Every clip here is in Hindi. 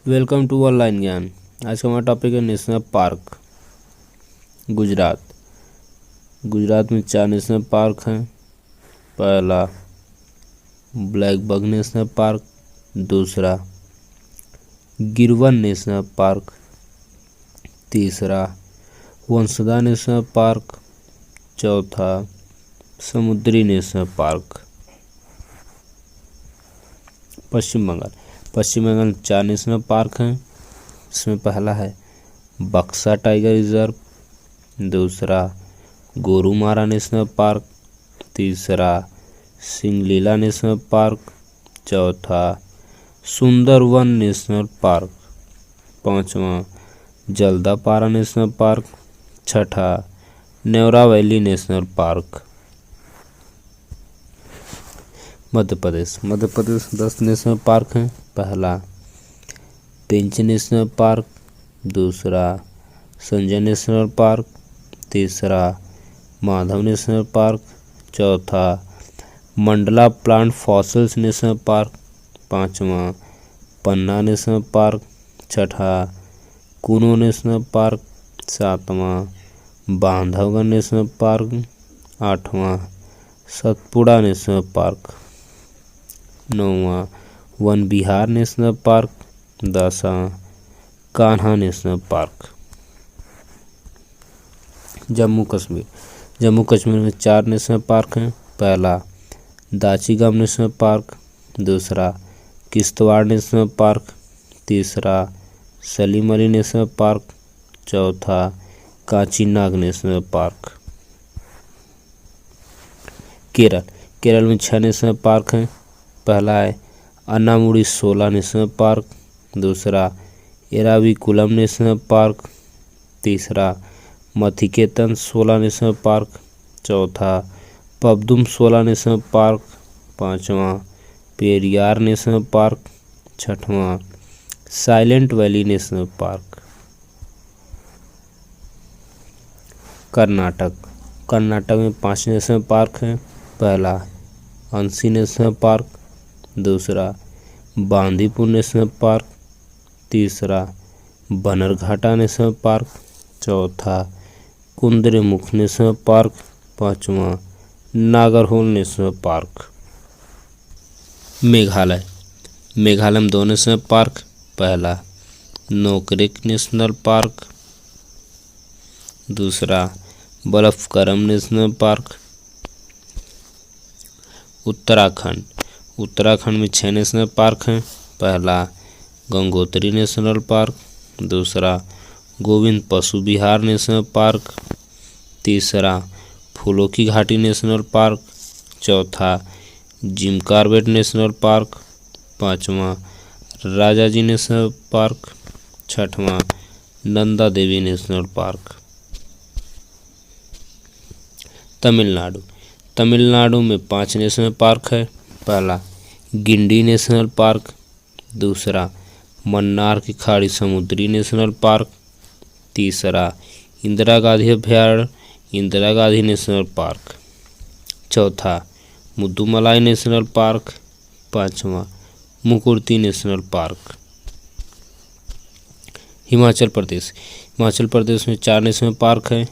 वेलकम टू ऑनलाइन ज्ञान। आज का हमारा टॉपिक है नेशनल पार्क। गुजरात। गुजरात में 4 नेशनल पार्क हैं। पहला ब्लैक बक नेशनल पार्क, दूसरा गिरवन नेशनल पार्क, तीसरा वंसदा नेशनल पार्क, चौथा समुद्री नेशनल पार्क। पश्चिम बंगाल। पश्चिम बंगाल में 4 नेशनल पार्क हैं। इसमें पहला है बक्सा टाइगर रिजर्व, दूसरा गोरुमारा नेशनल पार्क, तीसरा सिंगलीला नेशनल पार्क, चौथा सुंदरवन नेशनल पार्क, पांचवा जल्दापारा नेशनल पार्क, छठा Neora valley national park. Madhya Pradesh. Madhya Pradesh 10 national park हैं। पहला पेंच नेशनल पार्क, दूसरा संजय नेशनल पार्क, तीसरा माधव नेशनल पार्क, चौथा Mandla plant fossils national park, पांचवा पन्ना नेशनल पार्क, छठा कुनो नेशनल पार्क, सातवां बांधवगढ़ नेशनल पार्क, आठवां सतपुड़ा नेशनल पार्क, नौवां वन विहार नेशनल पार्क, 10वां कान्हा नेशनल पार्क। जम्मू कश्मीर। जम्मू कश्मीर में 4 नेशनल पार्क हैं। पहला दाचीगम नेशनल पार्क, दूसरा किश्तवाड़ नेशनल पार्क, तीसरा सलीम अली नेशनल पार्क, चौथा कांचीनाग नेशनल पार्क। केरल। केरल में 6 नेशनल पार्क हैं। पहला है अन्नामुडी 16 नेशनल पार्क, दूसरा एराविकुलम नेशनल पार्क, तीसरा मथिकेतन 16 नेशनल पार्क, चौथा पबदुम 16 नेशनल पार्क, पांचवा पेरियार नेशनल पार्क, छठवां silent valley national park. Karnataka. Karnataka में 5 नेशनल पार्क हैं। पहला अंसी नेशनल पार्क, दूसरा बांदीपुर नेशनल पार्क, तीसरा बनरघाटा नेशनल पार्क, चौथा कुद्रेमुख नेशनल पार्क, पांचवा नागरहोल नेशनल पार्क। मेघालय। मेघालय में 2 नेशनल पार्क। पहला नोकरेक नेशनल पार्क, दूसरा बलफकरम नेशनल पार्क। उत्तराखंड। उत्तराखंड में 6 नेशनल पार्क हैं। पहला गंगोत्री नेशनल पार्क, दूसरा गोविंद पशु विहार नेशनल पार्क, तीसरा फूलों की घाटी नेशनल पार्क, चौथा जिम कॉर्बेट नेशनल पार्क, पांचवा राजाजी नेशनल पार्क, छठवां नंदा देवी नेशनल पार्क। तमिलनाडु। तमिलनाडु में 5 नेशनल पार्क है। पहला गिंडी नेशनल पार्क, दूसरा मन्नार की खाड़ी समुद्री नेशनल पार्क, तीसरा इंदिरा गांधी अभयारण्य इंदिरा गांधी नेशनल पार्क, चौथा मुद्दुमलाई नेशनल पार्क, पांचवा मुकुर्ती नेशनल पार्क। हिमाचल प्रदेश। हिमाचल प्रदेश में 4 नेशनल पार्क हैं।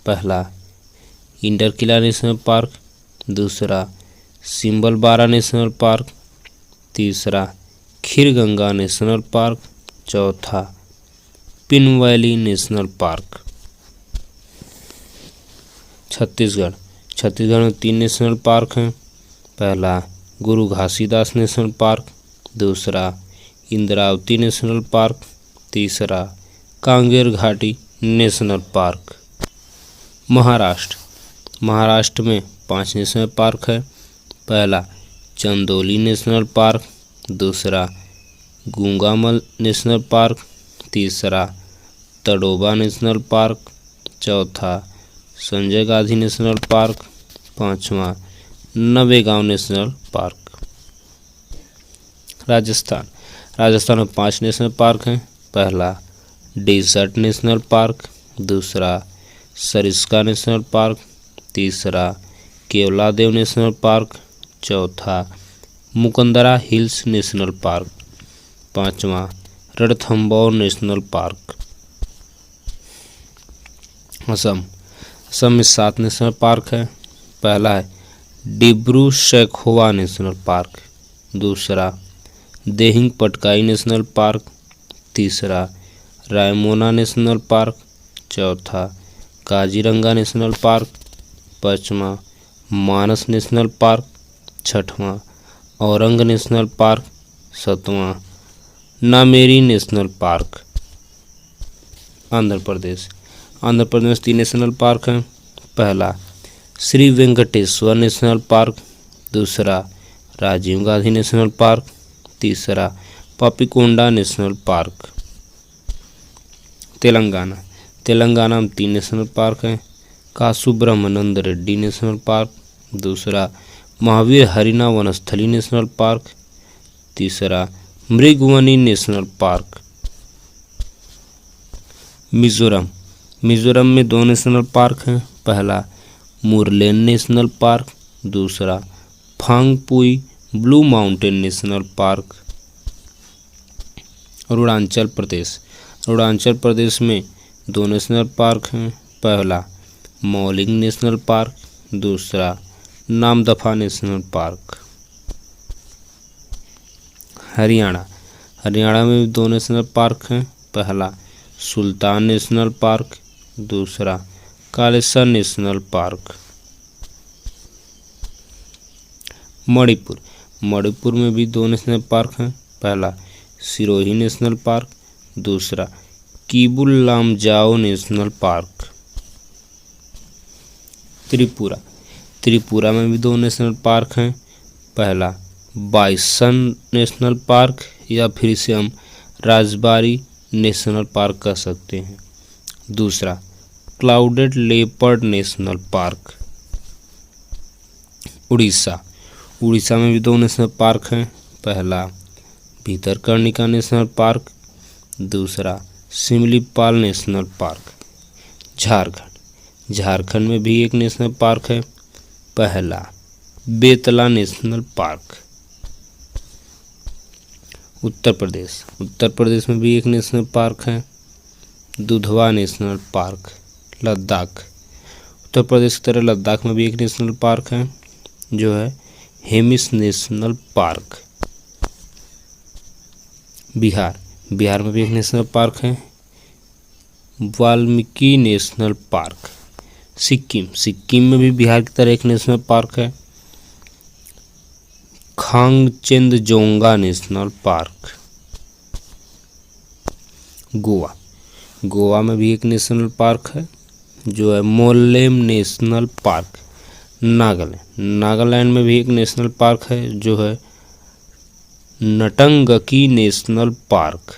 पहला इंडरकिला नेशनल पार्क, दूसरा सिम्बलबारा नेशनल पार्क, तीसरा खीरगंगा नेशनल पार्क, चौथा pin valley national park. Chhattisgarh. Chhattisgarh में 3 नेशनल पार्क हैं। पहला गुरु घासीदास नेशनल पार्क, दूसरा इंद्रावती नेशनल पार्क, तीसरा कांगेर घाटी नेशनल पार्क। महाराष्ट्र। महाराष्ट्र में 5 नेशनल पार्क है। पहला चंदोली नेशनल पार्क, दूसरा गूंगामल नेशनल पार्क, तीसरा तडोबा नेशनल पार्क, चौथा संजय गांधी नेशनल पार्क, पांचवा नवेगांव नेशनल पार्क। राजस्थान। राजस्थान में 5 नेशनल पार्क हैं। पहला डेजर्ट नेशनल पार्क, दूसरा सरिस्का नेशनल पार्क, तीसरा केवलादेव नेशनल पार्क, चौथा मुकंदरा हिल्स नेशनल पार्क, पांचवा रणथंबोर नेशनल पार्क। असम में 7 नेशनल पार्क है। पहला है डिब्रू सैखोवा नेशनल पार्क, दूसरा देहिंग पटकाई नेशनल पार्क, तीसरा रायमोना नेशनल पार्क, चौथा काजीरंगा नेशनल पार्क, पाँचवा मानस नेशनल पार्क, छठवां औरंग नेशनल पार्क, सातवां Nameri national park. Andhra Pradesh 3 national park हैं। पहला श्री वेंकटेश्वर नेशनल पार्क, दूसरा राजीव गांधी नेशनल पार्क, तीसरा पापीकोंडा नेशनल पार्क। तेलंगाना में 3 नेशनल पार्क हैं। कासुब्रह्मनंद रेड्डी नेशनल पार्क, दूसरा महावीर हरिना वनस्थली नेशनल पार्क, तीसरा मृगवनी नेशनल पार्क। मिजोरम में 2 नेशनल पार्क हैं। पहला मुरलेन नेशनल पार्क, दूसरा Phawngpui blue mountain national park. Arunachal Pradesh में 2 नेशनल पार्क हैं। पहला मौलिंग नेशनल पार्क, दूसरा नामदफा नेशनल पार्क। हरियाणा में 2 नेशनल पार्क हैं। पहला सुल्तान नेशनल पार्क, दूसरा कालेसर नेशनल पार्क। मणिपुर में भी 2 नेशनल पार्क हैं। पहला सिरोही नेशनल पार्क, दूसरा कीबुल लामजाओ नेशनल पार्क। त्रिपुरा में भी 2 नेशनल पार्क हैं। पहला बाइसन नेशनल पार्क, या फिर इसे हम राजबारी नेशनल पार्क कह सकते हैं, दूसरा clouded leopard national park. Orissa में भी 2 नेशनल पार्क हैं। पहला भीतरकनिका नेशनल पार्क, दूसरा सिमलीपाल नेशनल पार्क। झारखंड में भी 1 नेशनल पार्क है। पहला बेतला नेशनल पार्क। उत्तर प्रदेश में भी 1 नेशनल पार्क है, दुधवा नेशनल पार्क। लद्दाख उत्तर प्रदेश की तरह लद्दाख में भी 1 नेशनल पार्क है, जो है हेमिस नेशनल पार्क। बिहार में भी 1 नेशनल पार्क है, वाल्मीकि नेशनल पार्क। सिक्किम में भी बिहार की तरह 1 नेशनल पार्क है, खांगचेंदजोंगा नेशनल पार्क। गोवा में भी 1 नेशनल पार्क है, जो है मोल्लेम नेशनल पार्क। नागालैंड में भी 1 नेशनल पार्क है, जो है नटंगकी नेशनल पार्क।